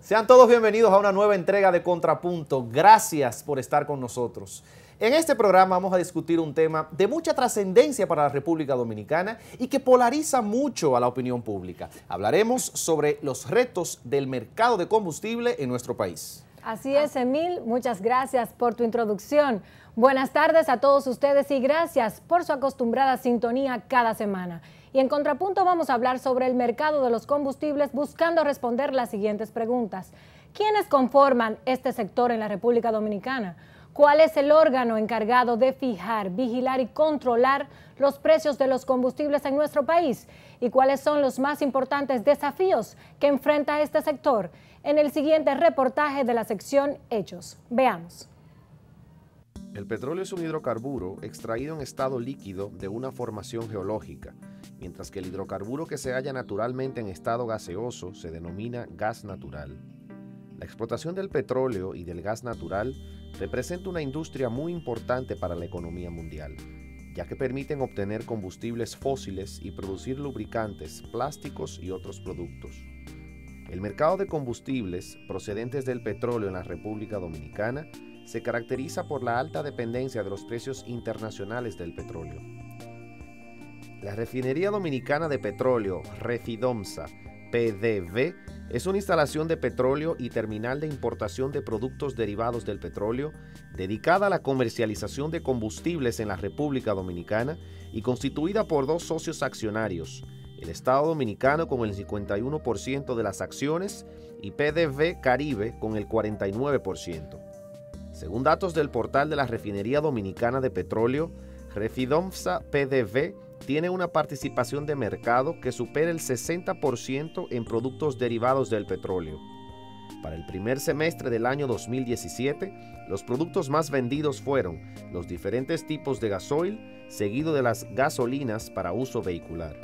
Sean todos bienvenidos a una nueva entrega de Contrapunto. Gracias por estar con nosotros. En este programa vamos a discutir un tema de mucha trascendencia para la República Dominicana y que polariza mucho a la opinión pública. Hablaremos sobre los retos del mercado de combustible en nuestro país. Así es, Emil, muchas gracias por tu introducción. Buenas tardes a todos ustedes y gracias por su acostumbrada sintonía cada semana. Y en Contrapunto vamos a hablar sobre el mercado de los combustibles buscando responder las siguientes preguntas. ¿Quiénes conforman este sector en la República Dominicana? ¿Cuál es el órgano encargado de fijar, vigilar y controlar los precios de los combustibles en nuestro país? ¿Y cuáles son los más importantes desafíos que enfrenta este sector? En el siguiente reportaje de la sección Hechos. Veamos. El petróleo es un hidrocarburo extraído en estado líquido de una formación geológica, mientras que el hidrocarburo que se halla naturalmente en estado gaseoso se denomina gas natural. La explotación del petróleo y del gas natural representa una industria muy importante para la economía mundial, ya que permiten obtener combustibles fósiles y producir lubricantes, plásticos y otros productos. El mercado de combustibles procedentes del petróleo en la República Dominicana se caracteriza por la alta dependencia de los precios internacionales del petróleo. La Refinería Dominicana de Petróleo, Refidomsa, PDV, es una instalación de petróleo y terminal de importación de productos derivados del petróleo dedicada a la comercialización de combustibles en la República Dominicana y constituida por dos socios accionarios, el Estado Dominicano con el 51% de las acciones y PDV Caribe con el 49%. Según datos del portal de la Refinería Dominicana de Petróleo, Refidomsa PDV tiene una participación de mercado que supera el 60% en productos derivados del petróleo. Para el primer semestre del año 2017, los productos más vendidos fueron los diferentes tipos de gasoil, seguido de las gasolinas para uso vehicular.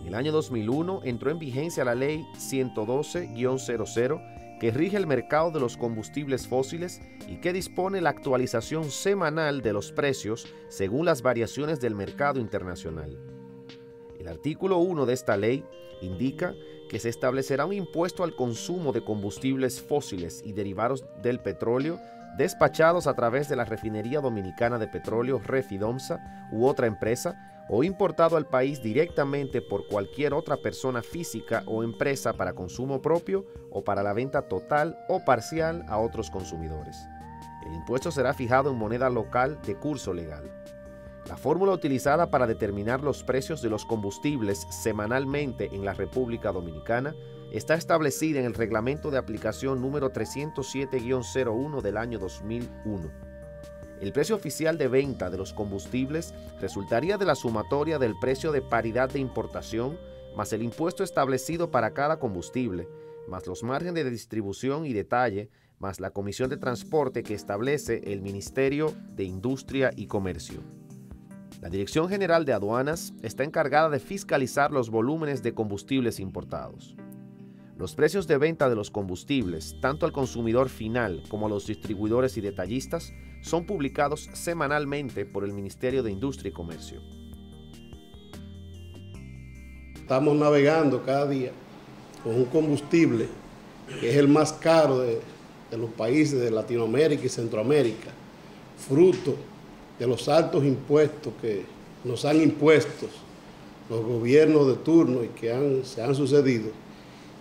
En el año 2001 entró en vigencia la Ley 112-00, que rige el mercado de los combustibles fósiles y que dispone la actualización semanal de los precios según las variaciones del mercado internacional. El artículo 1 de esta ley indica que se establecerá un impuesto al consumo de combustibles fósiles y derivados del petróleo despachados a través de la Refinería Dominicana de Petróleo, Refidomsa, u otra empresa, o importado al país directamente por cualquier otra persona física o empresa para consumo propio o para la venta total o parcial a otros consumidores. El impuesto será fijado en moneda local de curso legal. La fórmula utilizada para determinar los precios de los combustibles semanalmente en la República Dominicana está establecida en el Reglamento de Aplicación número 307-01 del año 2001. El precio oficial de venta de los combustibles resultaría de la sumatoria del precio de paridad de importación, más el impuesto establecido para cada combustible, más los márgenes de distribución y detalle, más la comisión de transporte que establece el Ministerio de Industria y Comercio. La Dirección General de Aduanas está encargada de fiscalizar los volúmenes de combustibles importados. Los precios de venta de los combustibles, tanto al consumidor final como a los distribuidores y detallistas, son publicados semanalmente por el Ministerio de Industria y Comercio. Estamos navegando cada día con un combustible que es el más caro de los países de Latinoamérica y Centroamérica, fruto de los altos impuestos que nos han impuesto los gobiernos de turno y que se han sucedido,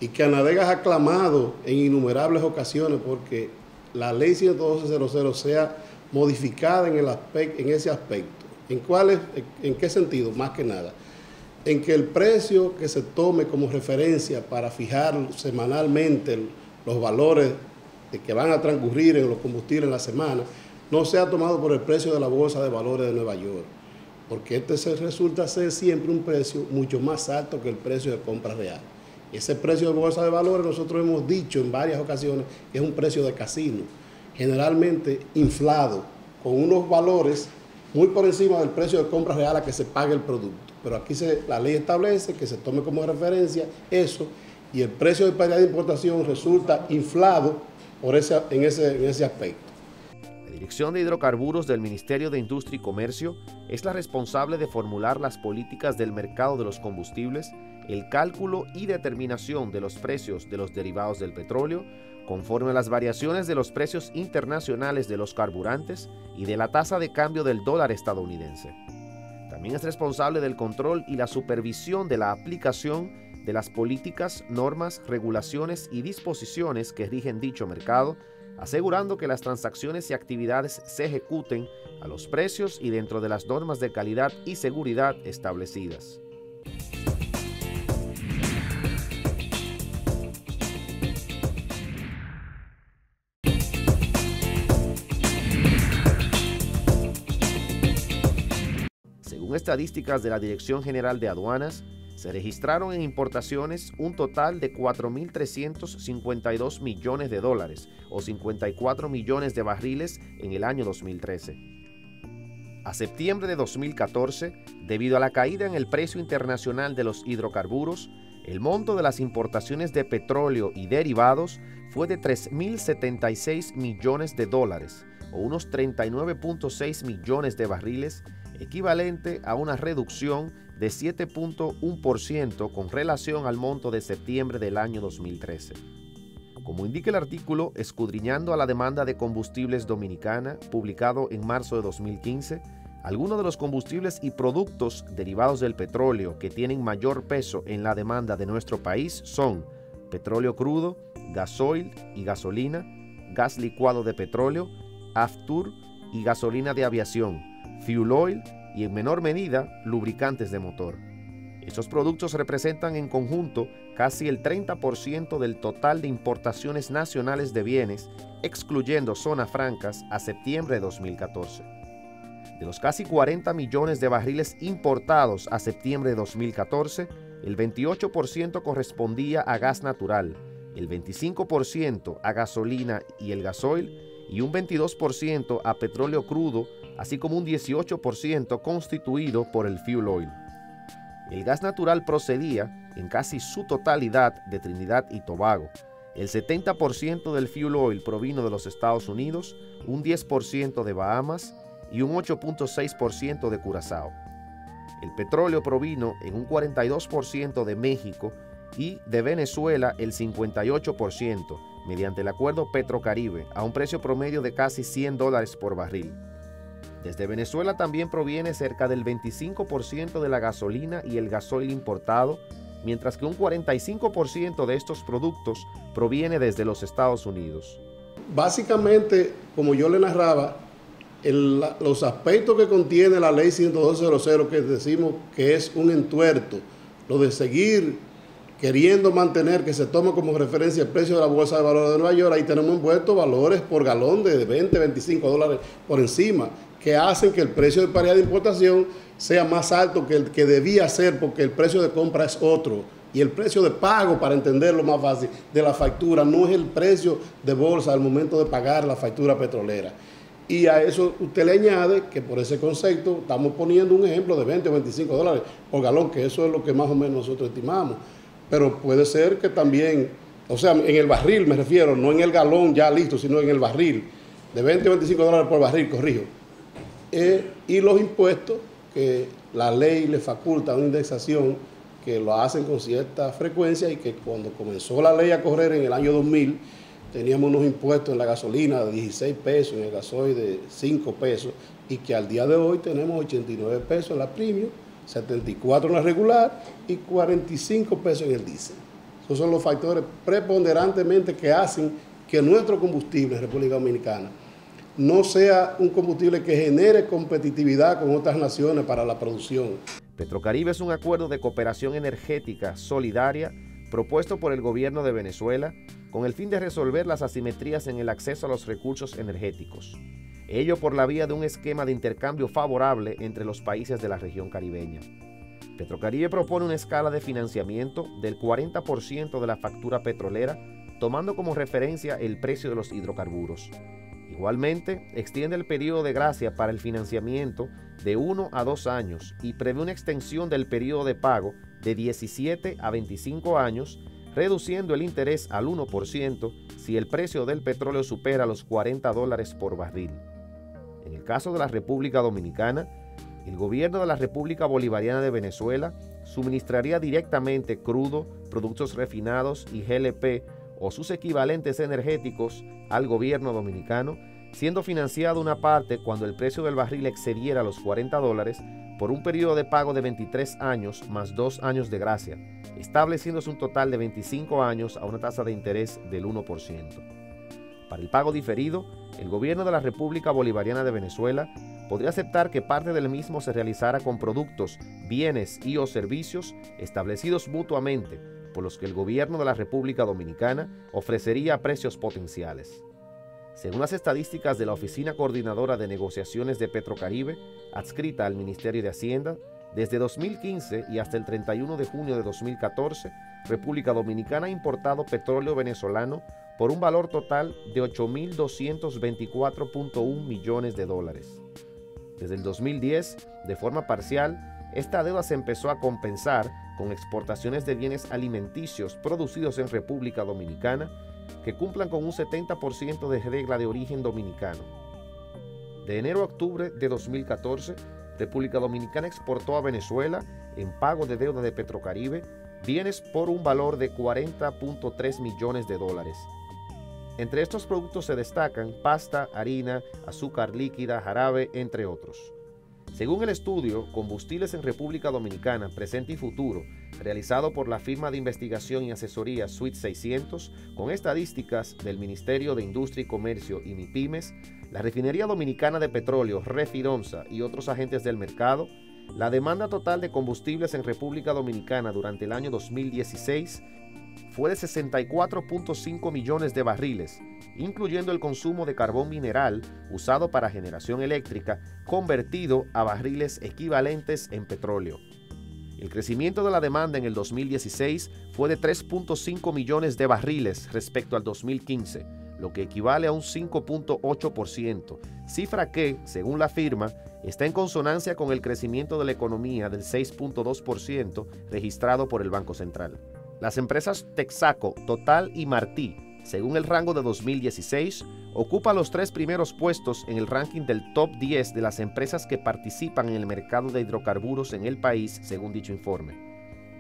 y que Anadegas ha clamado en innumerables ocasiones porque la ley 112-00 sea modificada en ese aspecto. ¿En qué sentido? Más que nada, en que el precio que se tome como referencia para fijar semanalmente los valores que van a transcurrir en los combustibles en la semana, no sea tomado por el precio de la Bolsa de Valores de Nueva York, porque resulta ser siempre un precio mucho más alto que el precio de compra real. Ese precio de Bolsa de Valores nosotros hemos dicho en varias ocasiones que es un precio de casino, generalmente inflado, con unos valores muy por encima del precio de compra real a que se pague el producto. Pero aquí la ley establece que se tome como referencia eso y el precio de paridad de importación resulta inflado en ese aspecto. La Dirección de Hidrocarburos del Ministerio de Industria y Comercio es la responsable de formular las políticas del mercado de los combustibles el cálculo y determinación de los precios de los derivados del petróleo conforme a las variaciones de los precios internacionales de los carburantes y de la tasa de cambio del dólar estadounidense. También es responsable del control y la supervisión de la aplicación de las políticas, normas, regulaciones y disposiciones que rigen dicho mercado, asegurando que las transacciones y actividades se ejecuten a los precios y dentro de las normas de calidad y seguridad establecidas. Según estadísticas de la Dirección General de Aduanas, se registraron en importaciones un total de 4.352 millones de dólares o 54 millones de barriles en el año 2013. A septiembre de 2014, debido a la caída en el precio internacional de los hidrocarburos, el monto de las importaciones de petróleo y derivados fue de 3.076 millones de dólares o unos 39.6 millones de barriles, equivalente a una reducción de 7.1% con relación al monto de septiembre del año 2013. Como indica el artículo Escudriñando a la demanda de combustibles dominicana, publicado en marzo de 2015, algunos de los combustibles y productos derivados del petróleo que tienen mayor peso en la demanda de nuestro país son petróleo crudo, gasoil y gasolina, gas licuado de petróleo, aftur y gasolina de aviación, fuel oil y en menor medida lubricantes de motor. Estos productos representan en conjunto casi el 30% del total de importaciones nacionales de bienes, excluyendo zonas francas, a septiembre de 2014. De los casi 40 millones de barriles importados a septiembre de 2014, el 28% correspondía a gas natural, el 25% a gasolina y el gasoil y un 22% a petróleo crudo, así como un 18% constituido por el fuel oil. El gas natural procedía en casi su totalidad de Trinidad y Tobago. El 70% del fuel oil provino de los Estados Unidos, un 10% de Bahamas y un 8.6% de Curazao. El petróleo provino en un 42% de México y de Venezuela el 58%, mediante el acuerdo Petrocaribe, a un precio promedio de casi $100 por barril. Desde Venezuela también proviene cerca del 25% de la gasolina y el gasoil importado, mientras que un 45% de estos productos proviene desde los Estados Unidos. Básicamente, como yo le narraba, los aspectos que contiene la ley 112.00, que decimos que es un entuerto, lo de seguir queriendo mantener que se tome como referencia el precio de la Bolsa de Valores de Nueva York, ahí tenemos envueltos valores por galón de 20, 25 dólares por encima, que hacen que el precio de paridad de importación sea más alto que el que debía ser, porque el precio de compra es otro. Y el precio de pago, para entenderlo más fácil, de la factura no es el precio de bolsa al momento de pagar la factura petrolera. Y a eso usted le añade que por ese concepto estamos poniendo un ejemplo de 20 o 25 dólares por galón, que eso es lo que más o menos nosotros estimamos. Pero puede ser que también, o sea, en el barril me refiero, no en el galón ya listo, sino en el barril, de 20 o 25 dólares por barril, corrijo. Y los impuestos, que la ley le faculta una indexación que lo hacen con cierta frecuencia y que cuando comenzó la ley a correr en el año 2000, teníamos unos impuestos en la gasolina de 16 pesos, en el gasoil de 5 pesos, y que al día de hoy tenemos 89 pesos en la premium, 74 en la regular y 45 pesos en el diésel. Esos son los factores preponderantemente que hacen que nuestro combustible en República Dominicana no sea un combustible que genere competitividad con otras naciones para la producción. Petrocaribe es un acuerdo de cooperación energética solidaria propuesto por el gobierno de Venezuela con el fin de resolver las asimetrías en el acceso a los recursos energéticos. Ello por la vía de un esquema de intercambio favorable entre los países de la región caribeña. Petrocaribe propone una escala de financiamiento del 40% de la factura petrolera, tomando como referencia el precio de los hidrocarburos. Igualmente, extiende el periodo de gracia para el financiamiento de 1 a 2 años y prevé una extensión del periodo de pago de 17 a 25 años, reduciendo el interés al 1% si el precio del petróleo supera los $40 por barril. En el caso de la República Dominicana, el gobierno de la República Bolivariana de Venezuela suministraría directamente crudo, productos refinados y GLP o sus equivalentes energéticos al gobierno dominicano, siendo financiada una parte cuando el precio del barril excediera los $40 por un periodo de pago de 23 años más 2 años de gracia, estableciéndose un total de 25 años a una tasa de interés del 1%. Para el pago diferido, el gobierno de la República Bolivariana de Venezuela podría aceptar que parte del mismo se realizara con productos, bienes y o servicios establecidos mutuamente, por los que el gobierno de la República Dominicana ofrecería precios potenciales. Según las estadísticas de la Oficina Coordinadora de Negociaciones de Petrocaribe, adscrita al Ministerio de Hacienda, desde 2015 y hasta el 31 de junio de 2014, República Dominicana ha importado petróleo venezolano por un valor total de $8.224.1 millones. Desde el 2010, de forma parcial, esta deuda se empezó a compensar con exportaciones de bienes alimenticios producidos en República Dominicana que cumplan con un 70% de regla de origen dominicano. De enero a octubre de 2014, República Dominicana exportó a Venezuela, en pago de deuda de Petrocaribe, bienes por un valor de $40.3 millones. Entre estos productos se destacan pasta, harina, azúcar líquida, jarabe, entre otros. Según el estudio Combustibles en República Dominicana, Presente y Futuro, realizado por la firma de investigación y asesoría Suite 600, con estadísticas del Ministerio de Industria y Comercio y MIPYMES, la Refinería Dominicana de Petróleo, Refironsa y otros agentes del mercado, la demanda total de combustibles en República Dominicana durante el año 2016 fue de 64.5 millones de barriles, incluyendo el consumo de carbón mineral usado para generación eléctrica, convertido a barriles equivalentes en petróleo. El crecimiento de la demanda en el 2016 fue de 3.5 millones de barriles respecto al 2015, lo que equivale a un 5.8%, cifra que, según la firma, está en consonancia con el crecimiento de la economía del 6.2% registrado por el Banco Central. Las empresas Texaco, Total y Martí, según el rango de 2016, ocupan los 3 primeros puestos en el ranking del top 10 de las empresas que participan en el mercado de hidrocarburos en el país, según dicho informe.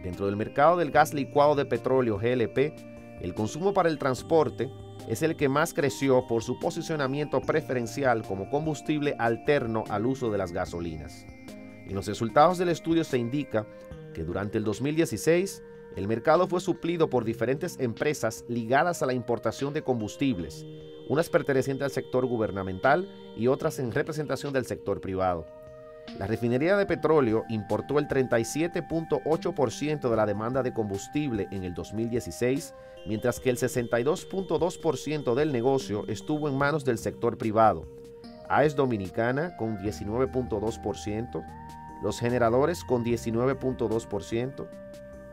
Dentro del mercado del gas licuado de petróleo GLP, el consumo para el transporte es el que más creció por su posicionamiento preferencial como combustible alterno al uso de las gasolinas. En los resultados del estudio se indica que durante el 2016, el mercado fue suplido por diferentes empresas ligadas a la importación de combustibles, unas pertenecientes al sector gubernamental y otras en representación del sector privado. La refinería de petróleo importó el 37.8% de la demanda de combustible en el 2016, mientras que el 62.2% del negocio estuvo en manos del sector privado. AES Dominicana con 19.2%, los generadores con 19.2%,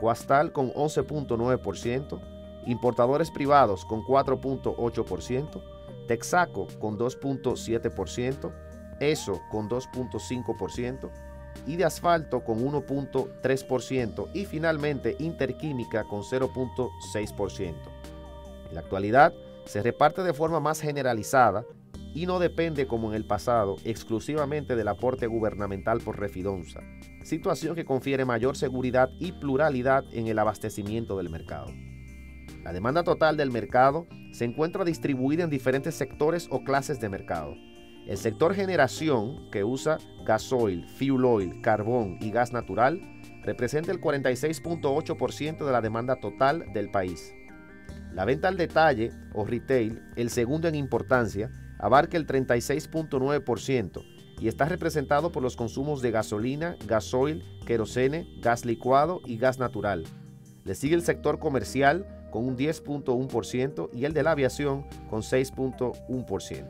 Coastal con 11.9%, importadores privados con 4.8%, Texaco con 2.7%, ESO con 2.5% y de asfalto con 1.3% y finalmente Interquímica con 0.6%. En la actualidad se reparte de forma más generalizada y no depende, como en el pasado, exclusivamente del aporte gubernamental por Refidonsa, situación que confiere mayor seguridad y pluralidad en el abastecimiento del mercado. La demanda total del mercado se encuentra distribuida en diferentes sectores o clases de mercado. El sector generación, que usa gasoil, fuel oil, carbón y gas natural, representa el 46.8% de la demanda total del país. La venta al detalle o retail, el segundo en importancia, abarca el 36.9% y está representado por los consumos de gasolina, gasoil, querosene, gas licuado y gas natural. Le sigue el sector comercial con un 10.1% y el de la aviación con 6.1%.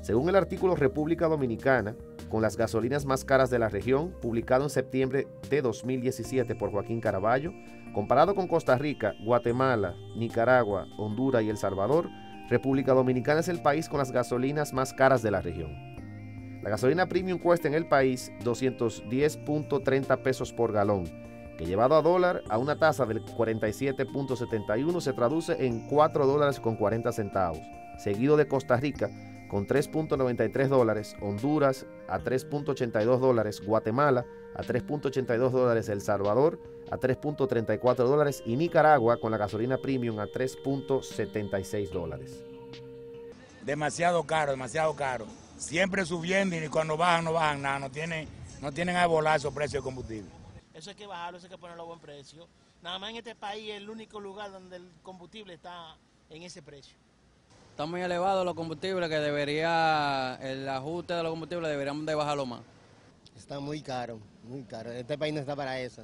Según el artículo República Dominicana, con las gasolinas más caras de la región, publicado en septiembre de 2017 por Joaquín Caraballo, comparado con Costa Rica, Guatemala, Nicaragua, Honduras y El Salvador, República Dominicana es el país con las gasolinas más caras de la región. La gasolina premium cuesta en el país 210.30 pesos por galón, que llevado a dólar a una tasa del 47.71 se traduce en $4.40, seguido de Costa Rica con $3.93, Honduras a $3.82, Guatemala a $3.82 El Salvador, a $3.34 y Nicaragua con la gasolina premium a $3.76. Demasiado caro, demasiado caro. Siempre subiendo y cuando bajan no bajan nada, no tienen a volar esos precios de combustible. Eso hay que bajarlo, eso hay que ponerlo a buen precio. Nada más en este país es el único lugar donde el combustible está en ese precio. Está muy elevado los combustibles, que el ajuste de los combustibles deberíamos de bajarlo más. Está muy caro, muy caro. Este país no está para eso.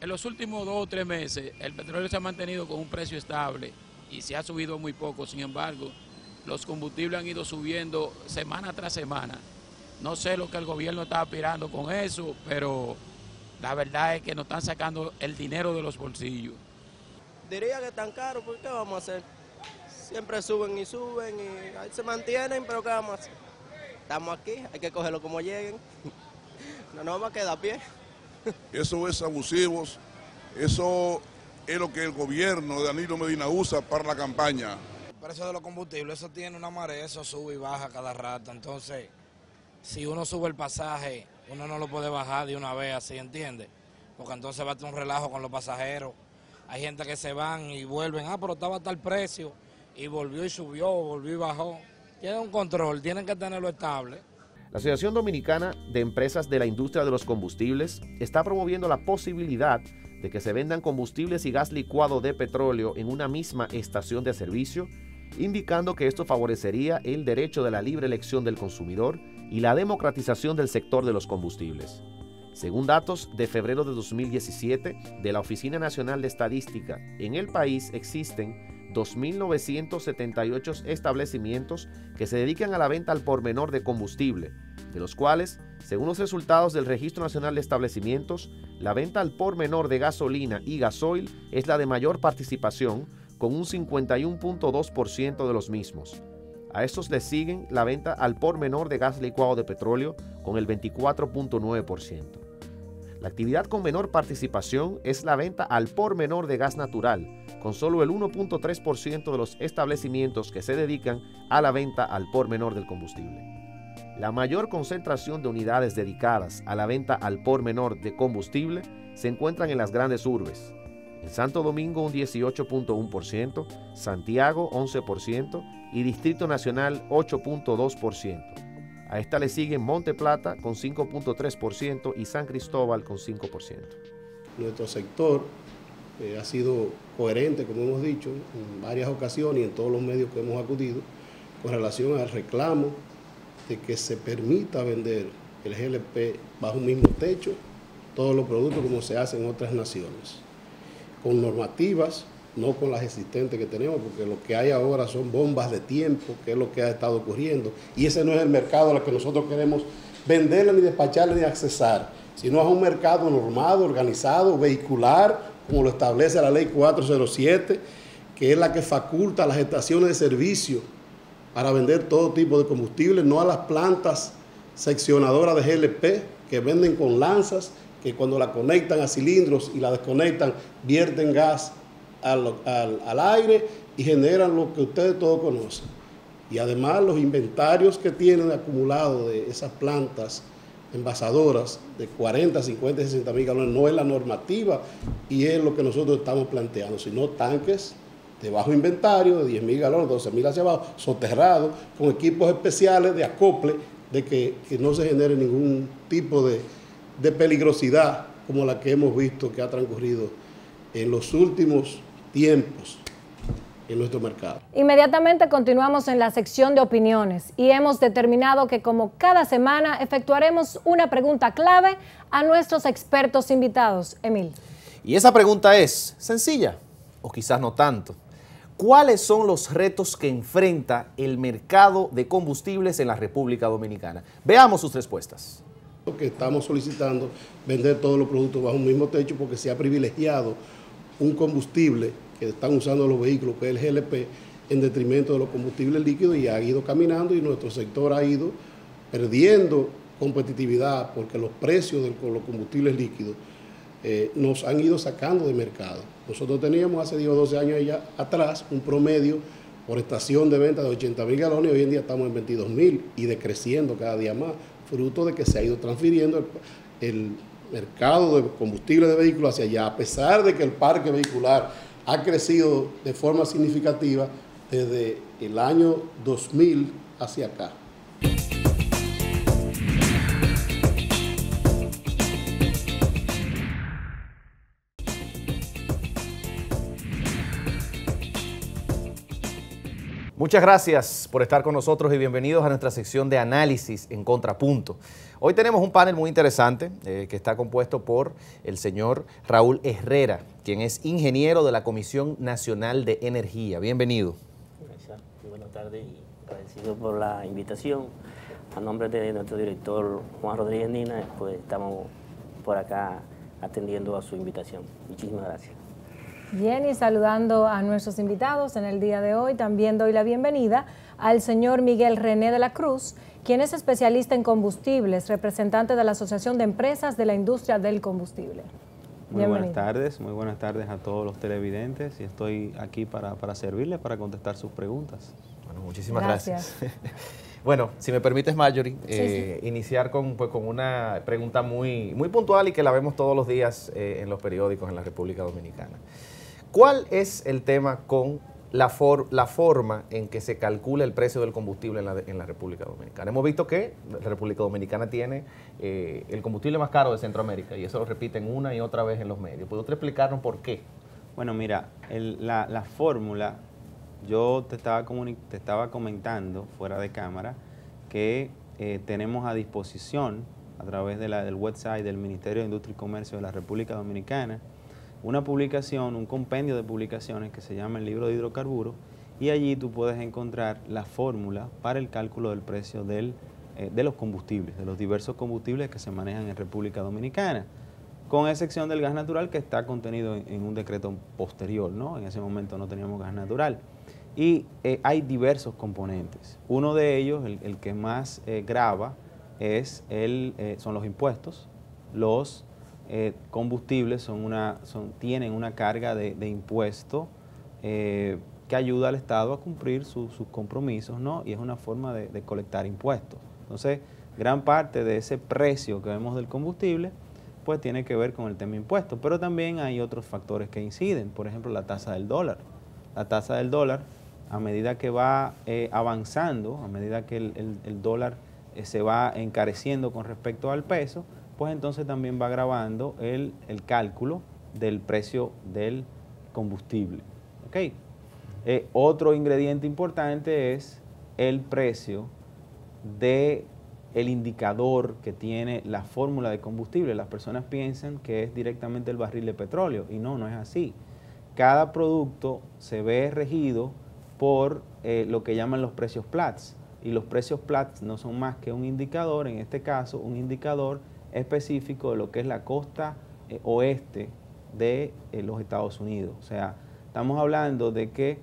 En los últimos 2 o 3 meses el petróleo se ha mantenido con un precio estable y se ha subido muy poco. Sin embargo, los combustibles han ido subiendo semana tras semana. No sé lo que el gobierno está aspirando con eso, pero la verdad es que nos están sacando el dinero de los bolsillos. Diría que están caros, ¿por qué vamos a hacer? Siempre suben y ahí se mantienen, pero ¿qué vamos a hacer? Estamos aquí, hay que cogerlo como lleguen. No nos vamos a quedar a pie. Eso es abusivo, eso es lo que el gobierno de Danilo Medina usa para la campaña. El precio de los combustibles, eso tiene una marea, eso sube y baja cada rato. Entonces, si uno sube el pasaje, uno no lo puede bajar de una vez así, ¿entiende? Porque entonces va a tener un relajo con los pasajeros. Hay gente que se van y vuelven, pero estaba tal precio, y volvió y subió, volvió y bajó. Tienen un control, tienen que tenerlo estable. La Asociación Dominicana de Empresas de la Industria de los Combustibles está promoviendo la posibilidad de que se vendan combustibles y gas licuado de petróleo en una misma estación de servicio, indicando que esto favorecería el derecho de la libre elección del consumidor y la democratización del sector de los combustibles. Según datos de febrero de 2017 de la Oficina Nacional de Estadística, en el país existen 2.978 establecimientos que se dedican a la venta al por menor de combustible, de los cuales, según los resultados del Registro Nacional de Establecimientos, la venta al por menor de gasolina y gasoil es la de mayor participación, con un 51.2% de los mismos. A estos le siguen la venta al por menor de gas licuado de petróleo, con el 24.9%. La actividad con menor participación es la venta al por menor de gas natural, con solo el 1.3% de los establecimientos que se dedican a la venta al por menor del combustible. La mayor concentración de unidades dedicadas a la venta al por menor de combustible se encuentran en las grandes urbes. En Santo Domingo un 18.1%, Santiago 11% y Distrito Nacional 8.2%. A esta le siguen Monte Plata con 5.3% y San Cristóbal con 5%. Nuestro sector ha sido coherente, como hemos dicho, en varias ocasiones y en todos los medios que hemos acudido, con relación al reclamo de que se permita vender el GLP bajo un mismo techo, todos los productos como se hace en otras naciones, con normativas, no con las existentes que tenemos, porque lo que hay ahora son bombas de tiempo, que es lo que ha estado ocurriendo, y ese no es el mercado al que nosotros queremos venderle, ni despacharle, ni accesar, sino a un mercado normado, organizado, vehicular, como lo establece la ley 407, que es la que faculta a las estaciones de servicio para vender todo tipo de combustible, no a las plantas seccionadoras de GLP, que venden con lanzas, que cuando la conectan a cilindros y la desconectan, vierten gas al aire y generan lo que ustedes todos conocen. Y además los inventarios que tienen acumulados de esas plantas envasadoras de 40, 50, 60 mil galones no es la normativa y es lo que nosotros estamos planteando, sino tanques de bajo inventario, de 10 mil galones, 12 mil hacia abajo, soterrados, con equipos especiales de acople, de que no se genere ningún tipo de peligrosidad como la que hemos visto que ha transcurrido en los últimos tiempos en nuestro mercado. Inmediatamente continuamos en la sección de opiniones y hemos determinado que como cada semana efectuaremos una pregunta clave a nuestros expertos invitados. Emil. Y esa pregunta es sencilla, o quizás no tanto. ¿Cuáles son los retos que enfrenta el mercado de combustibles en la República Dominicana? Veamos sus respuestas. Que estamos solicitando vender todos los productos bajo un mismo techo porque se ha privilegiado un combustible que están usando los vehículos, que es el GLP, en detrimento de los combustibles líquidos y ha ido caminando y nuestro sector ha ido perdiendo competitividad porque los precios de los combustibles líquidos nos han ido sacando de mercado. Nosotros teníamos hace 10 o 12 años ya atrás un promedio por estación de venta de 80 mil galones y hoy en día estamos en 22 mil y decreciendo cada día más, fruto de que se ha ido transfiriendo mercado de combustible de vehículos hacia allá, a pesar de que el parque vehicular ha crecido de forma significativa desde el año 2000 hacia acá. Muchas gracias por estar con nosotros y bienvenidos a nuestra sección de análisis en Contrapunto. Hoy tenemos un panel muy interesante que está compuesto por el señor Raúl Herrera, quien es ingeniero de la Comisión Nacional de Energía. Bienvenido. Gracias. Buenas tardes y agradecido por la invitación. A nombre de nuestro director Juan Rodríguez Nina, pues estamos por acá atendiendo a su invitación. Muchísimas gracias. Bien, y saludando a nuestros invitados en el día de hoy, también doy la bienvenida al señor Miguel René de la Cruz, quien es especialista en combustibles, representante de la Asociación de Empresas de la Industria del Combustible. Muy buenas tardes a todos los televidentes y estoy aquí para servirles, para contestar sus preguntas. Bueno, muchísimas gracias. Bueno, si me permites, Marjorie, iniciar con una pregunta muy puntual y que la vemos todos los días en los periódicos en la República Dominicana. ¿Cuál es el tema con la forma en que se calcula el precio del combustible en la República Dominicana? Hemos visto que la República Dominicana tiene el combustible más caro de Centroamérica y eso lo repiten una y otra vez en los medios. ¿Puede usted explicarnos por qué? Bueno, mira, la fórmula, yo te estaba comentando fuera de cámara que tenemos a disposición a través del website del Ministerio de Industria y Comercio de la República Dominicana una publicación, un compendio de publicaciones que se llama el Libro de Hidrocarburos, y allí tú puedes encontrar la fórmula para el cálculo del precio de los combustibles, de los diversos combustibles que se manejan en República Dominicana, con excepción del gas natural que está contenido en un decreto posterior, ¿no? En ese momento no teníamos gas natural. Y hay diversos componentes. Uno de ellos, el que más grava, son los impuestos. Los combustibles tienen una carga de impuesto que ayuda al Estado a cumplir sus compromisos, ¿no? Y es una forma de colectar impuestos. Entonces, gran parte de ese precio que vemos del combustible, pues tiene que ver con el tema impuestos. Pero también hay otros factores que inciden. Por ejemplo, la tasa del dólar. La tasa del dólar, a medida que va avanzando, a medida que el dólar se va encareciendo con respecto al peso, pues entonces también va agravando el cálculo del precio del combustible. ¿Okay? Otro ingrediente importante es el precio del indicador que tiene la fórmula de combustible. Las personas piensan que es directamente el barril de petróleo y no es así. Cada producto se ve regido por lo que llaman los precios Platts, y los precios Platts no son más que un indicador, en este caso un indicador específico de lo que es la costa oeste de los Estados Unidos. O sea, estamos hablando de que,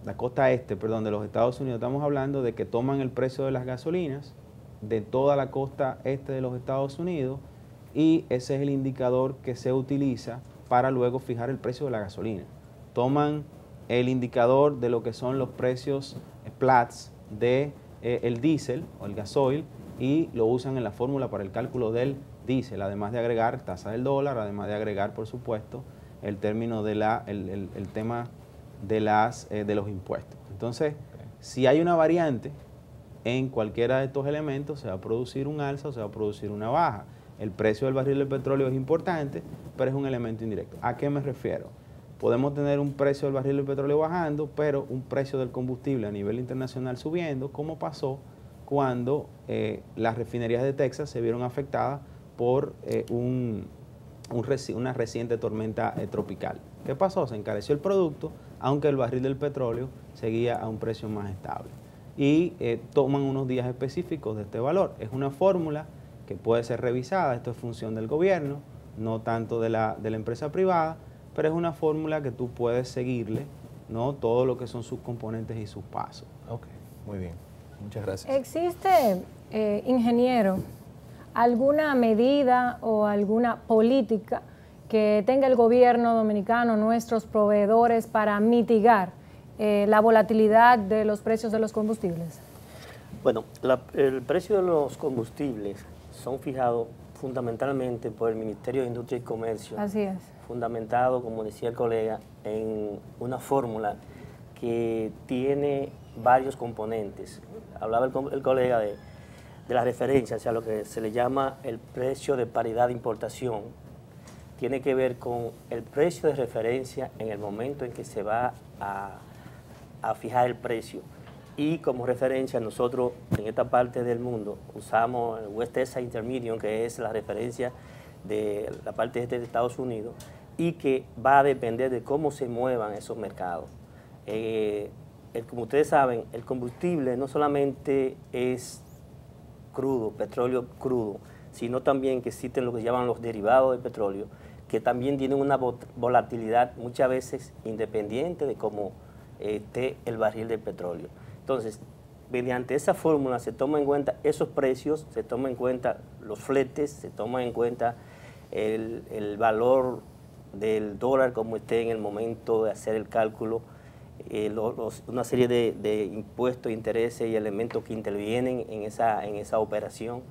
la costa este, perdón, de los Estados Unidos, estamos hablando de que toman el precio de las gasolinas de toda la costa este de los Estados Unidos y ese es el indicador que se utiliza para luego fijar el precio de la gasolina. Toman el indicador de lo que son los precios Platts de el diésel o el gasoil y lo usan en la fórmula para el cálculo del diésel, además de agregar tasa del dólar, además de agregar, por supuesto, el término de el tema de los impuestos. Entonces, si hay una variante en cualquiera de estos elementos, se va a producir un alza o se va a producir una baja. El precio del barril de petróleo es importante, pero es un elemento indirecto. ¿A qué me refiero? Podemos tener un precio del barril de petróleo bajando, pero un precio del combustible a nivel internacional subiendo, como pasó cuando las refinerías de Texas se vieron afectadas por una reciente tormenta tropical. ¿Qué pasó? Se encareció el producto, aunque el barril del petróleo seguía a un precio más estable. Y toman unos días específicos de este valor. Es una fórmula que puede ser revisada, esto es función del gobierno, no tanto de la empresa privada, pero es una fórmula que tú puedes seguirle, ¿no? Todo lo que son sus componentes y sus pasos. Ok, muy bien. Muchas gracias. ¿Existe, ingeniero, alguna medida o alguna política que tenga el gobierno dominicano, nuestros proveedores, para mitigar la volatilidad de los precios de los combustibles? Bueno, el precio de los combustibles son fijados fundamentalmente por el Ministerio de Industria y Comercio. Así es. Fundamentado, como decía el colega, en una fórmula que tiene varios componentes. Hablaba el colega de la referencia, o sea, lo que se le llama el precio de paridad de importación. Tiene que ver con el precio de referencia en el momento en que se va a fijar el precio. Y como referencia nosotros en esta parte del mundo usamos el West Texas Intermediate, que es la referencia de la parte este de Estados Unidos, y que va a depender de cómo se muevan esos mercados. Como ustedes saben, el combustible no solamente es crudo, petróleo crudo, sino también que existen lo que llaman los derivados del petróleo, que también tienen una volatilidad muchas veces independiente de cómo esté el barril del petróleo. Entonces, mediante esa fórmula se toma en cuenta esos precios, se toma en cuenta los fletes, se toma en cuenta el valor del dólar como esté en el momento de hacer el cálculo, una serie de impuestos, intereses y elementos que intervienen en esa operación,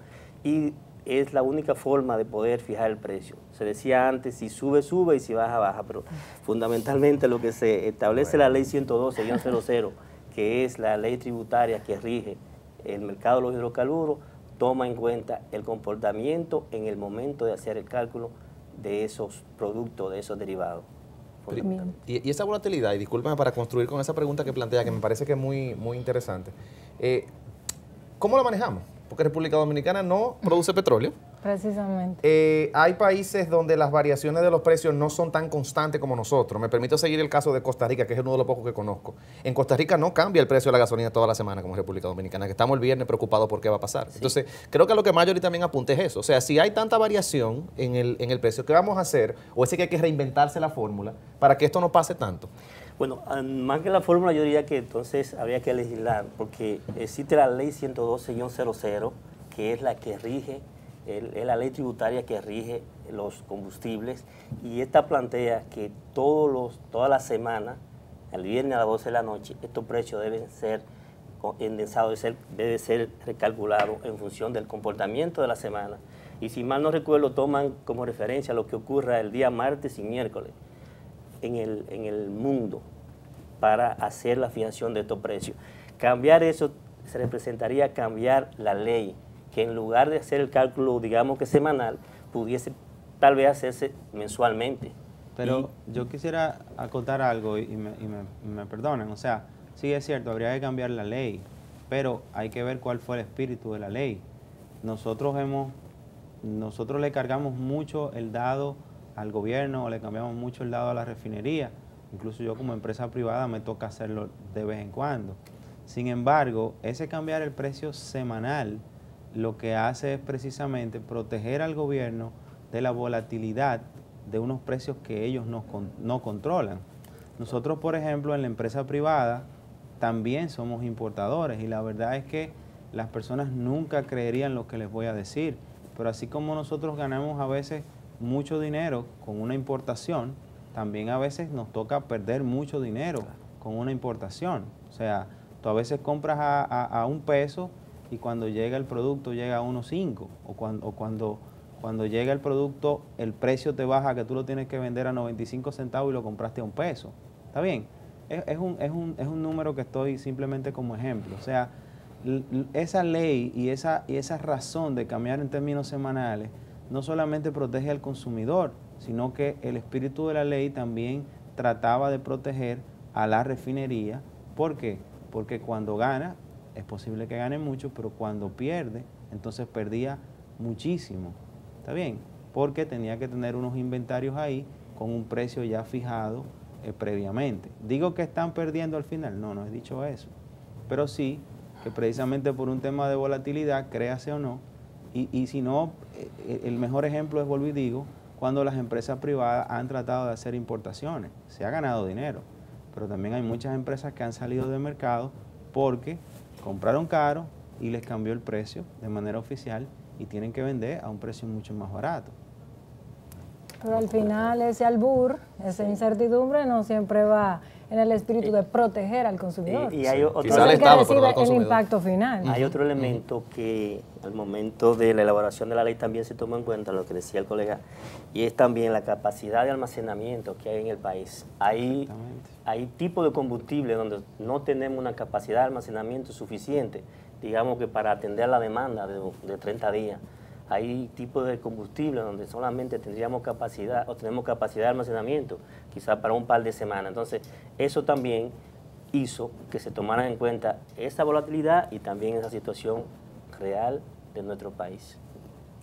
y es la única forma de poder fijar el precio. Se decía antes, si sube, sube, y si baja, baja, pero fundamentalmente lo que se establece la ley 112-00, que es la ley tributaria que rige el mercado de los hidrocarburos, toma en cuenta el comportamiento en el momento de hacer el cálculo de esos productos, de esos derivados. Y esa volatilidad, y discúlpame para construir con esa pregunta que plantea, que me parece que es muy, muy interesante, ¿cómo la manejamos? Porque República Dominicana no produce petróleo. Precisamente. Hay países donde las variaciones de los precios no son tan constantes como nosotros. Me permito seguir el caso de Costa Rica, que es uno de los pocos que conozco. En Costa Rica no cambia el precio de la gasolina toda la semana como República Dominicana, que estamos el viernes preocupados por qué va a pasar. Sí. Entonces, creo que lo que Marjorie también apunta es eso. O sea, si hay tanta variación en el precio, ¿qué vamos a hacer? ¿O es que hay que reinventarse la fórmula para que esto no pase tanto? Bueno, más que la fórmula, yo diría que entonces habría que legislar, porque existe la ley 112-00, que es la que rige, es la ley tributaria que rige los combustibles, y esta plantea que toda la semana, el viernes a las 12 de la noche, estos precios deben ser endensados, debe ser recalculado en función del comportamiento de la semana. Y si mal no recuerdo, toman como referencia lo que ocurra el día martes y miércoles en el mundo para hacer la fijación de estos precios. Cambiar eso se representaría cambiar la ley, que en lugar de hacer el cálculo, digamos que semanal, pudiese tal vez hacerse mensualmente. Pero yo quisiera acotar algo y me perdonan, o sea, sí es cierto, habría que cambiar la ley, pero hay que ver cuál fue el espíritu de la ley. Nosotros le cargamos mucho el dado al gobierno, o le cambiamos mucho el dado a la refinería. Incluso yo como empresa privada me toca hacerlo de vez en cuando. Sin embargo, ese cambiar el precio semanal lo que hace es precisamente proteger al gobierno de la volatilidad de unos precios que ellos no controlan. Nosotros, por ejemplo, en la empresa privada también somos importadores, y la verdad es que las personas nunca creerían lo que les voy a decir, pero así como nosotros ganamos a veces mucho dinero con una importación, también a veces nos toca perder mucho dinero con una importación. O sea, tú a veces compras a $1 y cuando llega el producto llega a 1.5, o cuando llega el producto el precio te baja, que tú lo tienes que vender a 95 centavos y lo compraste a $1. ¿Está bien? Es un número que estoy simplemente como ejemplo. O sea, esa ley y esa razón de cambiar en términos semanales no solamente protege al consumidor, sino que el espíritu de la ley también trataba de proteger a la refinería. ¿Por qué? Porque cuando gana, es posible que gane mucho, pero cuando pierde, entonces perdía muchísimo. ¿Está bien? Porque tenía que tener unos inventarios ahí con un precio ya fijado previamente. ¿Digo que están perdiendo al final? No, no he dicho eso. Pero sí que precisamente por un tema de volatilidad, créase o no, y si no, el mejor ejemplo es, vuelvo y digo, cuando las empresas privadas han tratado de hacer importaciones. Se ha ganado dinero, pero también hay muchas empresas que han salido del mercado porque compraron caro y les cambió el precio de manera oficial y tienen que vender a un precio mucho más barato. Pero al final ese albur, esa incertidumbre no siempre va en el espíritu de proteger al consumidor. Y hay otro, es el que recibe el impacto final. Hay otro elemento que al momento de la elaboración de la ley también se toma en cuenta, lo que decía el colega, y es también la capacidad de almacenamiento que hay en el país. Hay tipos de combustible donde no tenemos una capacidad de almacenamiento suficiente, digamos que para atender la demanda de 30 días. Hay tipos de combustible donde solamente tendríamos capacidad o tenemos capacidad de almacenamiento, quizás para un par de semanas. Entonces, eso también hizo que se tomara en cuenta esa volatilidad y también esa situación real de nuestro país.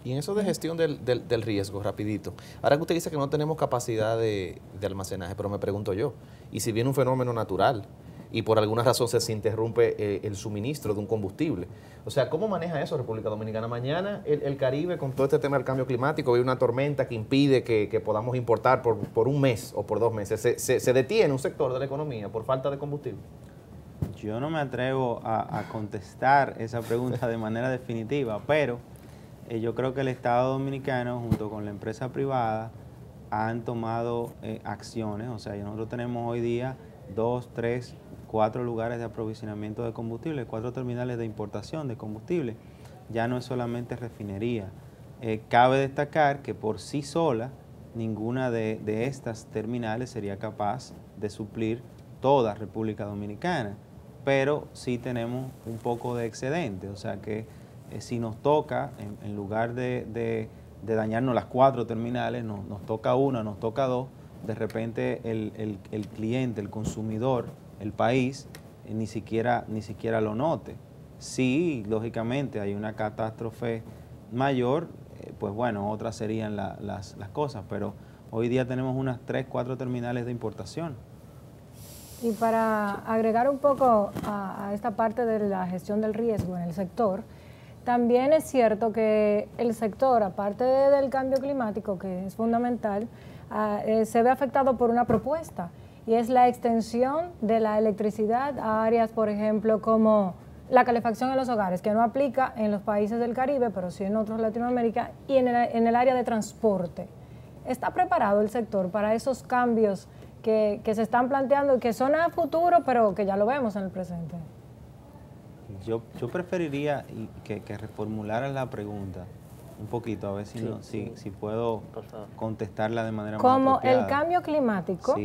Y en eso de gestión del riesgo, rapidito. Ahora que usted dice que no tenemos capacidad de almacenaje, pero me pregunto yo, ¿y si viene un fenómeno natural y por alguna razón se interrumpe el suministro de un combustible? O sea, ¿cómo maneja eso República Dominicana? Mañana el Caribe, con todo este tema del cambio climático, hay una tormenta que impide que podamos importar por un mes o por 2 meses. ¿Se detiene un sector de la economía por falta de combustible? Yo no me atrevo a contestar esa pregunta de manera definitiva, pero yo creo que el Estado Dominicano, junto con la empresa privada, han tomado acciones. O sea, nosotros tenemos hoy día 2, 3, 4 lugares de aprovisionamiento de combustible, 4 terminales de importación de combustible. Ya no es solamente refinería. Cabe destacar que por sí sola, ninguna de estas terminales sería capaz de suplir toda República Dominicana, pero sí tenemos un poco de excedente. O sea que si nos toca, en lugar de dañarnos las 4 terminales, nos toca una, nos toca 2, de repente el cliente, el consumidor, el país, ni siquiera lo note. Sí, lógicamente hay una catástrofe mayor, pues bueno, otras serían las cosas, pero hoy día tenemos unas 3, 4 terminales de importación. Y para agregar un poco a esta parte de la gestión del riesgo en el sector, también es cierto que el sector, aparte del cambio climático, que es fundamental, se ve afectado por una propuesta, y es la extensión de la electricidad a áreas, por ejemplo, como la calefacción en los hogares, que no aplica en los países del Caribe, pero sí en otros de Latinoamérica, y en el área de transporte. ¿Está preparado el sector para esos cambios que se están planteando y que son a futuro, pero que ya lo vemos en el presente? Yo preferiría que reformularan la pregunta un poquito, a ver si puedo contestarla de manera más apropiada. Como el cambio climático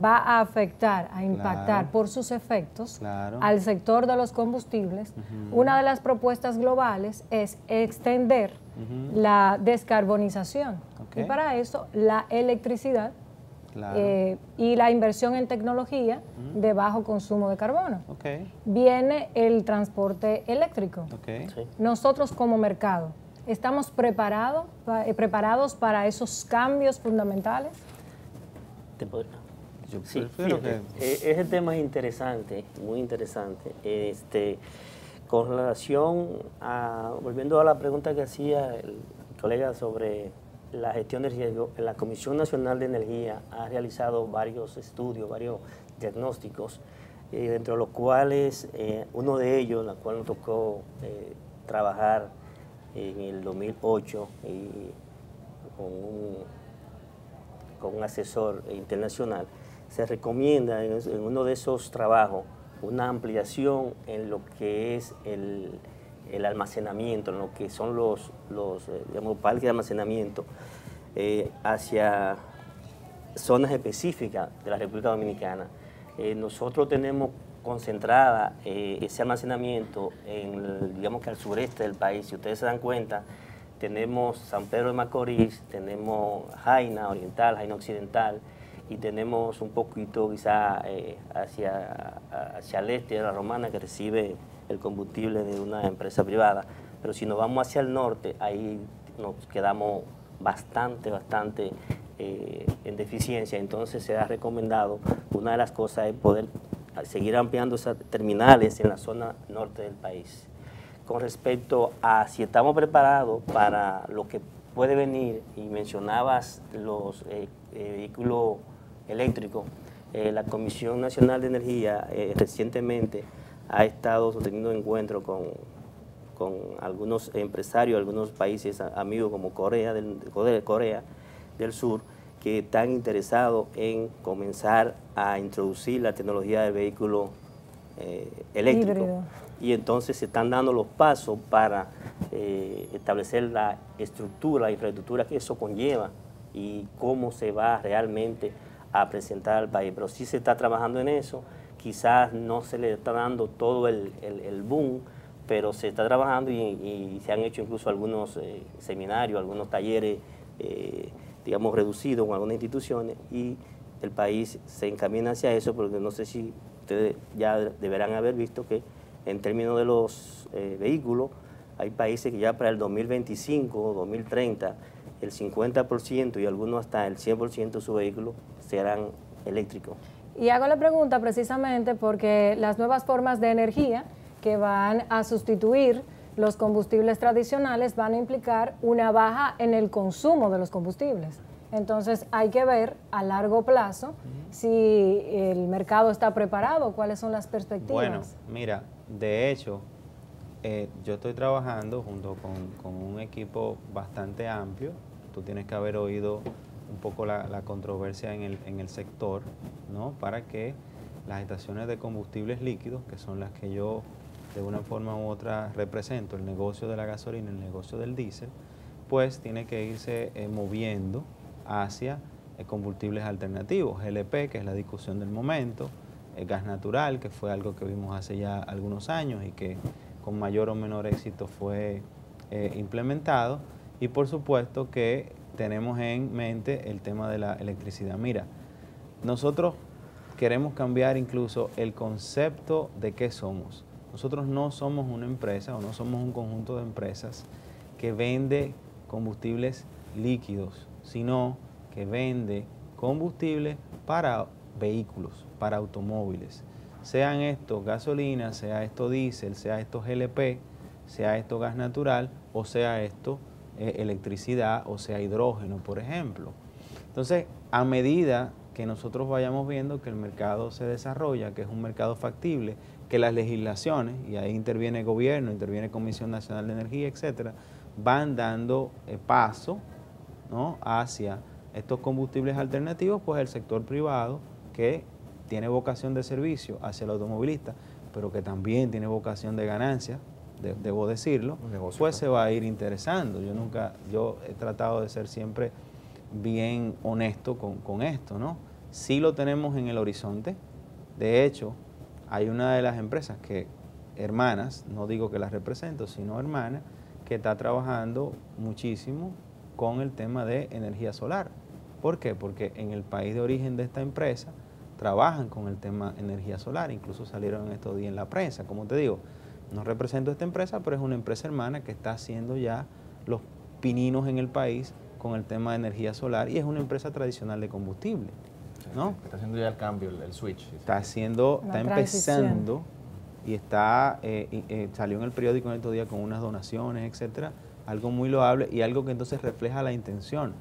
va a afectar, a impactar por sus efectos al sector de los combustibles, una de las propuestas globales es extender la descarbonización. Y para eso la electricidad y la inversión en tecnología de bajo consumo de carbono. Viene el transporte eléctrico. Nosotros como mercado, ¿estamos preparados para esos cambios fundamentales? Sí, fíjate, ese tema es interesante, muy interesante. Con relación a, volviendo a la pregunta que hacía el colega sobre la gestión de riesgo, la Comisión Nacional de Energía ha realizado varios estudios, varios diagnósticos, dentro de los cuales uno de ellos, la cual nos tocó trabajar en el 2008 con un asesor internacional, se recomienda en uno de esos trabajos una ampliación en lo que es el almacenamiento, en lo que son los parques de almacenamiento hacia zonas específicas de la República Dominicana. Nosotros tenemos concentrada ese almacenamiento digamos que al sureste del país. Si ustedes se dan cuenta, tenemos San Pedro de Macorís, tenemos Jaina Oriental, Jaina Occidental, y tenemos un poquito quizá hacia el este de la Romana, que recibe el combustible de una empresa privada. Pero si nos vamos hacia el norte, ahí nos quedamos bastante en deficiencia. Entonces se ha recomendado, una de las cosas es poder seguir ampliando esas terminales en la zona norte del país. Con respecto a si estamos preparados para lo que puede venir, y mencionabas los vehículos eléctricos, la Comisión Nacional de Energía recientemente ha estado teniendo encuentros con algunos empresarios, algunos países amigos como Corea del Sur, que están interesados en comenzar a introducir la tecnología del vehículo eléctrico. Híbrido. Y entonces se están dando los pasos para establecer la estructura, la infraestructura que eso conlleva y cómo se va realmente a presentar al país. Pero sí se está trabajando en eso, quizás no se le está dando todo el boom, pero se está trabajando y se han hecho incluso algunos seminarios, algunos talleres, digamos, reducidos con algunas instituciones, y el país se encamina hacia eso, porque no sé si ustedes ya deberán haber visto que en términos de los vehículos, hay países que ya para el 2025 o 2030, el 50% y algunos hasta el 100% de sus vehículos serán eléctricos. Y hago la pregunta precisamente porque las nuevas formas de energía que van a sustituir los combustibles tradicionales van a implicar una baja en el consumo de los combustibles. Entonces hay que ver a largo plazo si el mercado está preparado, cuáles son las perspectivas. Bueno, mira, de hecho, yo estoy trabajando junto con un equipo bastante amplio. Tú tienes que haber oído un poco la controversia en el sector, ¿no? Para que las estaciones de combustibles líquidos, que son las que yo de una forma u otra represento, el negocio de la gasolina, el negocio del diésel, pues tiene que irse moviendo hacia combustibles alternativos, GLP, que es la discusión del momento, gas natural, que fue algo que vimos hace ya algunos años y que con mayor o menor éxito fue implementado, y por supuesto que tenemos en mente el tema de la electricidad. Mira, nosotros queremos cambiar incluso el concepto de qué somos. Nosotros no somos una empresa o no somos un conjunto de empresas que vende combustibles líquidos, sino que vende combustible para vehículos, para automóviles. Sean estos gasolina, sea esto diésel, sea esto GLP, sea esto gas natural o sea esto electricidad o sea hidrógeno, por ejemplo. Entonces, a medida que nosotros vayamos viendo que el mercado se desarrolla, que es un mercado factible, que las legislaciones, y ahí interviene el gobierno, interviene Comisión Nacional de Energía, etcétera, van dando paso, ¿no?, hacia estos combustibles alternativos, pues el sector privado, que tiene vocación de servicio hacia el automovilista, pero que también tiene vocación de ganancia, debo decirlo, pues se va a ir interesando. Yo he tratado de ser siempre bien honesto con esto, ¿no? Sí lo tenemos en el horizonte. De hecho, hay una de las empresas hermanas, no digo que las represento, sino hermanas, que está trabajando muchísimo con el tema de energía solar. ¿Por qué? Porque en el país de origen de esta empresa trabajan con el tema energía solar, incluso salieron estos días en la prensa. Como te digo, no represento esta empresa, pero es una empresa hermana que está haciendo ya los pininos en el país con el tema de energía solar, y es una empresa tradicional de combustible, ¿no? Está haciendo ya el cambio, el switch. Está empezando y salió en el periódico en estos días con unas donaciones, etcétera, algo muy loable y algo que entonces refleja la intención.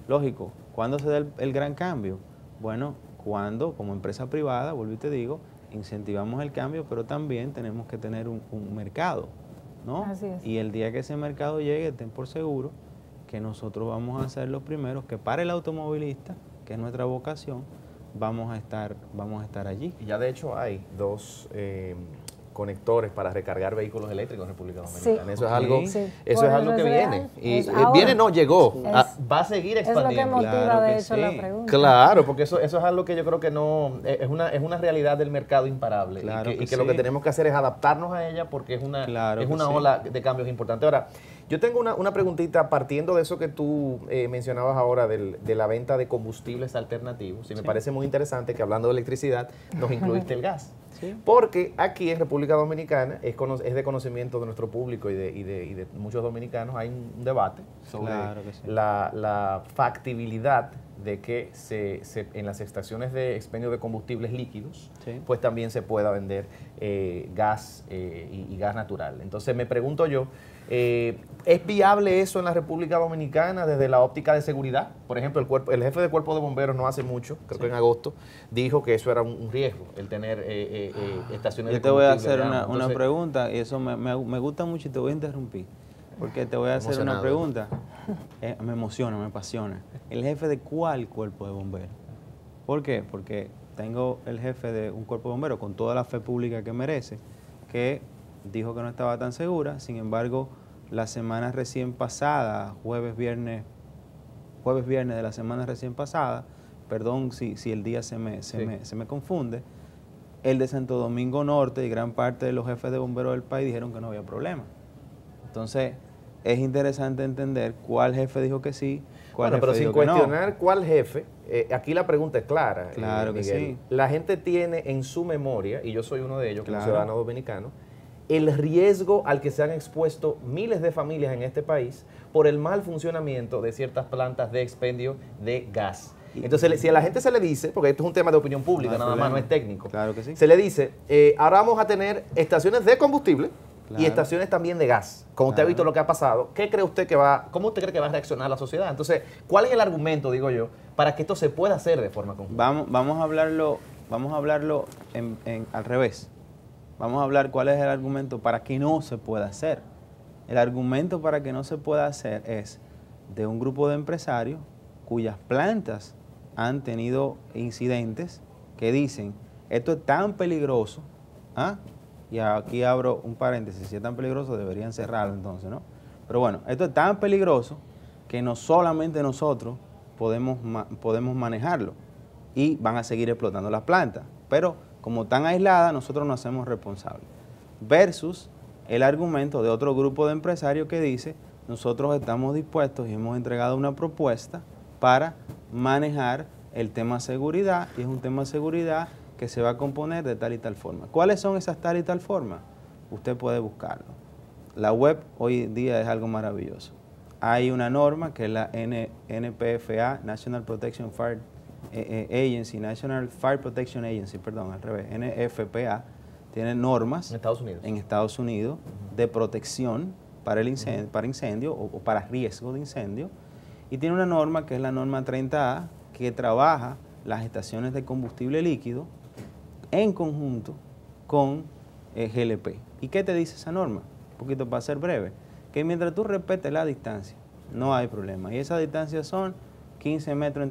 Lógico, ¿cuándo se da el gran cambio? Bueno, cuando como empresa privada, vuelvo y te digo, incentivamos el cambio, pero también tenemos que tener un mercado, ¿no? Así es. Y el día que ese mercado llegue, ten por seguro que nosotros vamos a ser los primeros que para el automovilista, que es nuestra vocación, vamos a estar allí. Y ya de hecho hay dos conectores para recargar vehículos eléctricos en República Dominicana. Sí. Eso es algo, eso es algo que viene. Y viene, no, llegó. Va a seguir expandiendo. Es lo que motiva, claro, de hecho, la pregunta. Claro, porque eso es algo que yo creo que no, es una realidad del mercado imparable. Claro, y que lo que tenemos que hacer es adaptarnos a ella, porque es una ola de cambios importantes. Ahora, yo tengo una preguntita partiendo de eso que tú mencionabas ahora de la venta de combustibles alternativos. Y me parece muy interesante que, hablando de electricidad, nos incluiste el gas. Sí. Porque aquí en República Dominicana es de conocimiento de nuestro público y de muchos dominicanos. Hay un debate sobre la factibilidad de que en las estaciones de expendio de combustibles líquidos, pues también se pueda vender gas y gas natural. Entonces me pregunto yo, ¿es viable eso en la República Dominicana desde la óptica de seguridad? Por ejemplo, el jefe del Cuerpo de Bomberos no hace mucho, creo que en agosto, dijo que eso era un riesgo, el tener estaciones de combustible. Yo te voy a hacer una pregunta, y eso me gusta mucho y te voy a interrumpir. Porque te voy a hacer una Emocionado. pregunta. Me emociona, me apasiona. ¿El jefe de cuál cuerpo de bomberos? ¿Por qué? Porque tengo el jefe de un cuerpo de bomberos con toda la fe pública que merece, que dijo que no estaba tan segura. Sin embargo, la semana recién pasada, jueves, viernes de la semana recién pasada, perdón si el día se me confunde, el de Santo Domingo Norte y gran parte de los jefes de bomberos del país dijeron que no había problema. Entonces, es interesante entender cuál jefe dijo que sí, cuál jefe pero sin dijo que no. cuestionar cuál jefe, aquí la pregunta es clara. Claro que Miguel. sí. La gente tiene en su memoria, y yo soy uno de ellos como Claro. ciudadano dominicano, el riesgo al que se han expuesto miles de familias en este país por el mal funcionamiento de ciertas plantas de expendio de gas. Entonces, si a la gente se le dice, porque esto es un tema de opinión pública, No hay nada más, problema. no es técnico, Claro que sí. se le dice, ahora vamos a tener estaciones de combustible Claro. y estaciones también de gas. Como usted ha visto lo que ha pasado, ¿qué cree usted cómo usted cree que va a reaccionar la sociedad? Entonces, ¿cuál es el argumento, digo yo, para que esto se pueda hacer de forma conjunta? Vamos a hablarlo al revés. Vamos a hablar cuál es el argumento para que no se pueda hacer. El argumento para que no se pueda hacer es de un grupo de empresarios cuyas plantas han tenido incidentes que dicen, esto es tan peligroso, y aquí abro un paréntesis, si es tan peligroso deberían cerrarlo entonces, ¿no? Pero bueno, esto es tan peligroso que no solamente nosotros podemos manejarlo y van a seguir explotando las plantas, pero como están aisladas, nosotros nos hacemos responsables. Versus el argumento de otro grupo de empresarios que dice, nosotros estamos dispuestos y hemos entregado una propuesta para manejar el tema seguridad, y es un tema de seguridad que se va a componer de tal y tal forma. ¿Cuáles son esas tal y tal formas? Usted puede buscarlo. La web hoy en día es algo maravilloso. Hay una norma que es la NPFA, National Protection Fire Agency, National Fire Protection Agency, perdón, al revés, NFPA, tiene normas en Estados Unidos de protección para el incendio, para incendio o para riesgo de incendio, y tiene una norma que es la norma 30A que trabaja las estaciones de combustible líquido en conjunto con GLP. ¿Y qué te dice esa norma? Un poquito para ser breve, que mientras tú respetes la distancia, no hay problema. Y esas distancias son 15 metros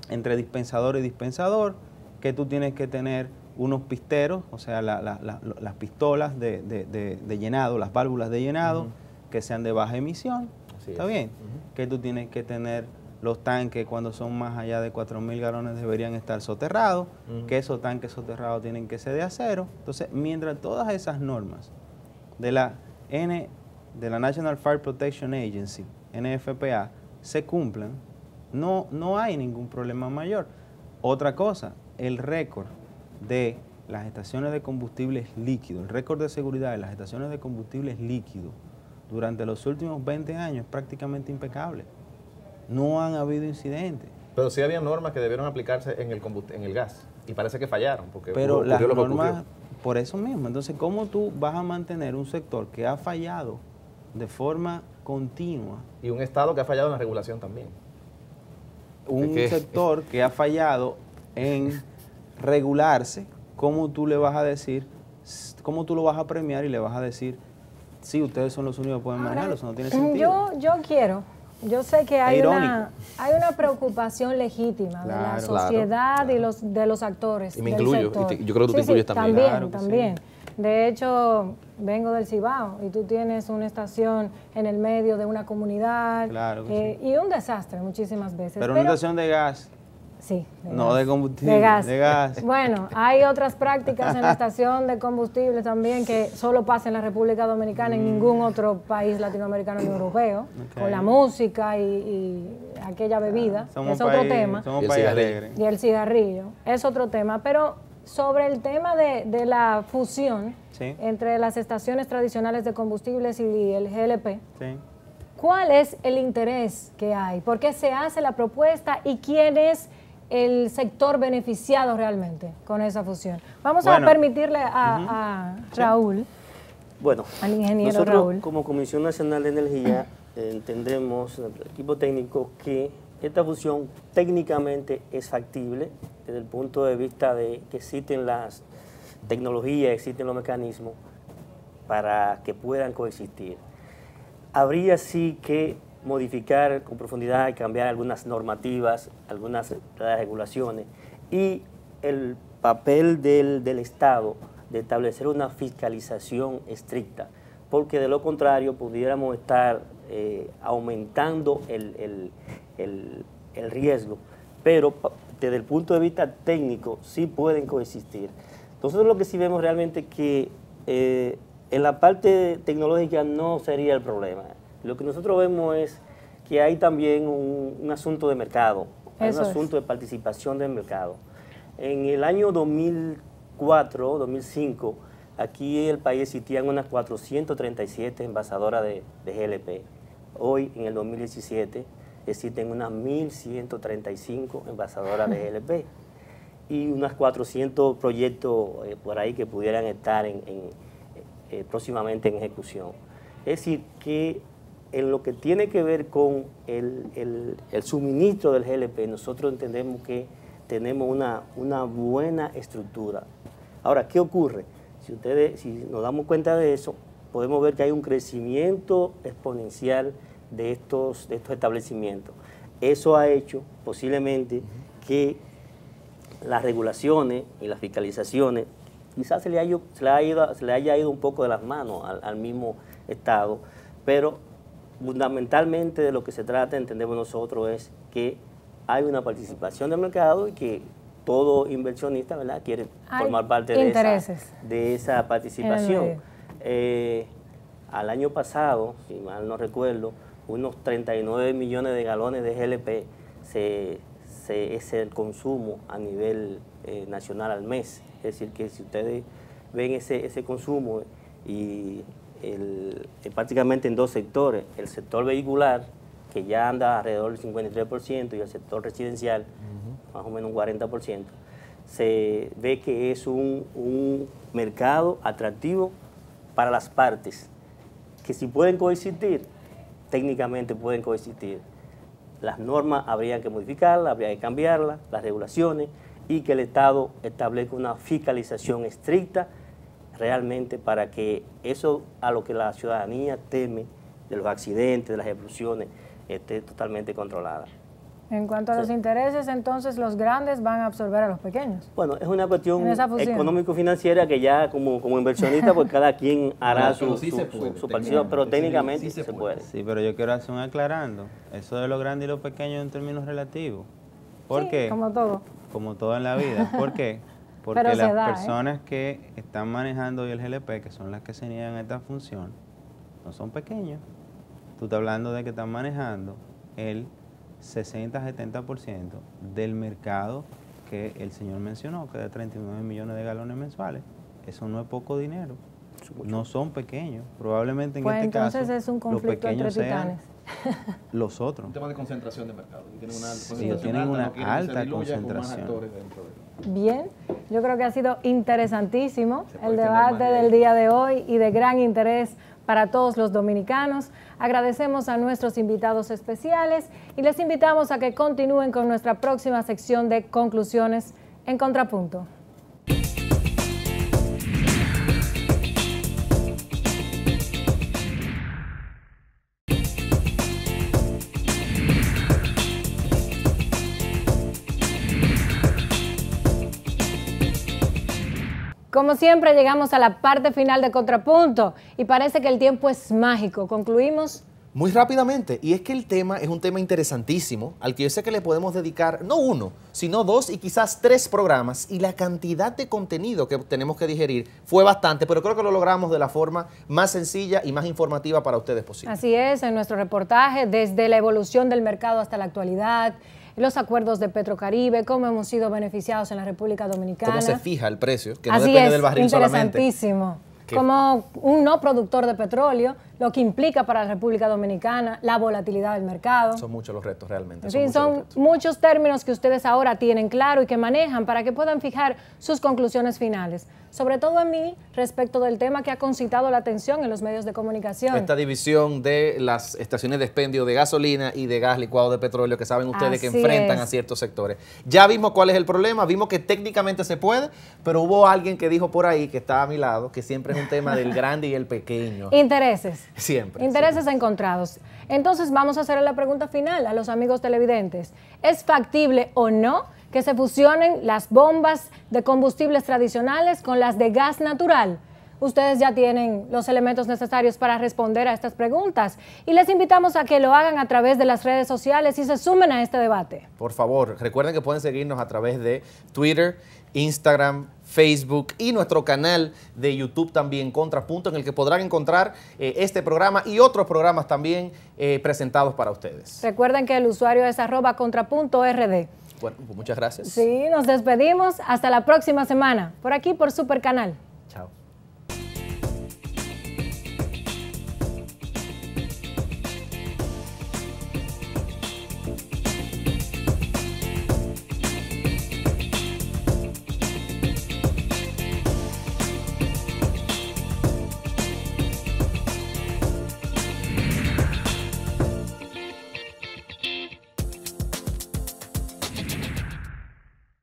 entre dispensador y dispensador, que tú tienes que tener unos pisteros, o sea, las pistolas de llenado, las válvulas de llenado, que sean de baja emisión. ¿Está bien? Que tú tienes que tener los tanques, cuando son más allá de 4.000 galones, deberían estar soterrados, que esos tanques soterrados tienen que ser de acero. Entonces, mientras todas esas normas de la National Fire Protection Agency, NFPA, se cumplan, no hay ningún problema mayor. Otra cosa, el récord de las estaciones de combustibles líquidos, el récord de seguridad de las estaciones de combustibles líquidos durante los últimos 20 años es prácticamente impecable. No han habido incidentes. Pero sí había normas que debieron aplicarse en el gas, y parece que fallaron, porque pero las ocurrió lo que normas, ocurrió. por eso mismo, entonces, ¿cómo tú vas a mantener un sector que ha fallado de forma continua? Y un Estado que ha fallado en la regulación también. Un sector que ha fallado en regularse, ¿cómo tú le vas a decir, cómo tú lo vas a premiar y le vas a decir, sí, ustedes son los únicos que pueden manejarlo? Eso no tiene sentido. Yo sé que hay irónico. una preocupación legítima de la sociedad y de los actores. Y me del incluyo, sector. y yo creo que tú te incluyes también. También, también. De hecho, vengo del Cibao y tú tienes una estación en el medio de una comunidad y un desastre muchísimas veces. Pero una estación de gas. Sí. De combustible. De gas. Bueno, hay otras prácticas en la estación de combustible también que solo pasa en la República Dominicana, en ningún otro país latinoamericano ni europeo, con la música y aquella bebida. Es otro tema. Somos un país alegre. Y el cigarrillo. Es otro tema. Pero sobre el tema de la fusión entre las estaciones tradicionales de combustibles y el GLP, ¿cuál es el interés que hay? ¿Por qué se hace la propuesta y quién es el sector beneficiado realmente con esa fusión? Vamos a permitirle a Raúl, al ingeniero nosotros, Raúl. Como Comisión Nacional de Energía, entendemos, el equipo técnico, que esta fusión técnicamente es factible desde el punto de vista de que existen las tecnologías, existen los mecanismos, para que puedan coexistir. Habría sí que modificar con profundidad y cambiar algunas normativas, algunas regulaciones y el papel del Estado de establecer una fiscalización estricta, porque de lo contrario pudiéramos estar aumentando el riesgo, pero desde el punto de vista técnico sí pueden coexistir. Nosotros lo que sí vemos realmente que en la parte tecnológica no sería el problema. Lo que nosotros vemos es que hay también un asunto de mercado, hay un asunto de participación del mercado. En el año 2004, 2005, aquí en el país existían unas 437 envasadoras de GLP. Hoy, en el 2017, existen unas 1.135 envasadoras de GLP y unas 400 proyectos por ahí que pudieran estar próximamente en ejecución. Es decir, que en lo que tiene que ver con el suministro del GLP, nosotros entendemos que tenemos una buena estructura. Ahora, ¿qué ocurre? Si nos damos cuenta de eso, podemos ver que hay un crecimiento exponencial de estos establecimientos. Eso ha hecho posiblemente que las regulaciones y las fiscalizaciones quizás se le haya ido un poco de las manos al mismo Estado, pero fundamentalmente de lo que se trata, entendemos nosotros, es que hay una participación del mercado y que todo inversionista, ¿verdad?, quiere formar parte de esa participación. Al año pasado, si mal no recuerdo, unos 39 millones de galones de GLP es el consumo a nivel nacional al mes. Es decir, que si ustedes ven ese consumo y prácticamente en dos sectores, el sector vehicular, que ya anda alrededor del 53%, y el sector residencial, más o menos un 40%, se ve que es un mercado atractivo para las partes, que si pueden coexistir, técnicamente pueden coexistir. Las normas habría que modificarlas, habría que cambiarlas, las regulaciones, y que el Estado establezca una fiscalización estricta realmente para que eso a lo que la ciudadanía teme, de los accidentes, de las explosiones, esté totalmente controlada. En cuanto a los intereses, entonces los grandes van a absorber a los pequeños. Bueno, es una cuestión económico-financiera que ya como inversionista, pues cada quien hará su participación, pero técnicamente sí se puede. Sí, pero yo quiero hacer un aclarando. Eso de los grandes y los pequeños en términos relativos. ¿Por qué? Como todo. Como todo en la vida. ¿Por qué? Porque las personas que están manejando hoy el GLP, que son las que se niegan a esta función, no son pequeños. Tú estás hablando de que están manejando el 60-70% del mercado que el señor mencionó, que es de 39 millones de galones mensuales. Eso no es poco dinero. No son pequeños. Probablemente en este caso es un conflicto entre titanes. Los otros. Un tema de concentración de mercado. Tienen una alta concentración. Bien, yo creo que ha sido interesantísimo el debate del día de hoy y de gran interés para todos los dominicanos. Agradecemos a nuestros invitados especiales y les invitamos a que continúen con nuestra próxima sección de conclusiones en Contrapunto. Como siempre, llegamos a la parte final de Contrapunto y parece que el tiempo es mágico. ¿Concluimos? Muy rápidamente, y es que el tema es un tema interesantísimo, al que yo sé que le podemos dedicar no uno, sino 2 y quizás 3 programas, y la cantidad de contenido que tenemos que digerir fue bastante, pero creo que lo logramos de la forma más sencilla y más informativa para ustedes posible. Así es, en nuestro reportaje, desde la evolución del mercado hasta la actualidad, los acuerdos de Petrocaribe, cómo hemos sido beneficiados en la República Dominicana. Cómo se fija el precio, que no depende del barril solamente. Interesantísimo. Como un no productor de petróleo, lo que implica para la República Dominicana, la volatilidad del mercado. Son muchos los retos realmente. En fin, son muchos términos que ustedes ahora tienen claro y que manejan para que puedan fijar sus conclusiones finales. Sobre todo, Emil, respecto del tema que ha concitado la atención en los medios de comunicación. Esta división de las estaciones de expendio de gasolina y de gas licuado de petróleo que saben ustedes que enfrentan a ciertos sectores. Ya vimos cuál es el problema, vimos que técnicamente se puede, pero hubo alguien que dijo por ahí, que está a mi lado, que siempre es un tema del grande y el pequeño. Intereses. Siempre. Intereses encontrados. Entonces vamos a hacer la pregunta final a los amigos televidentes. ¿Es factible o no que se fusionen las bombas de combustibles tradicionales con las de gas natural? Ustedes ya tienen los elementos necesarios para responder a estas preguntas y les invitamos a que lo hagan a través de las redes sociales y se sumen a este debate. Por favor, recuerden que pueden seguirnos a través de Twitter, Instagram, Facebook y nuestro canal de YouTube también, Contrapunto, en el que podrán encontrar este programa y otros programas también presentados para ustedes. Recuerden que el usuario es @contrapunto.rd. Bueno, pues muchas gracias. Sí, nos despedimos. Hasta la próxima semana, por aquí por Super Canal.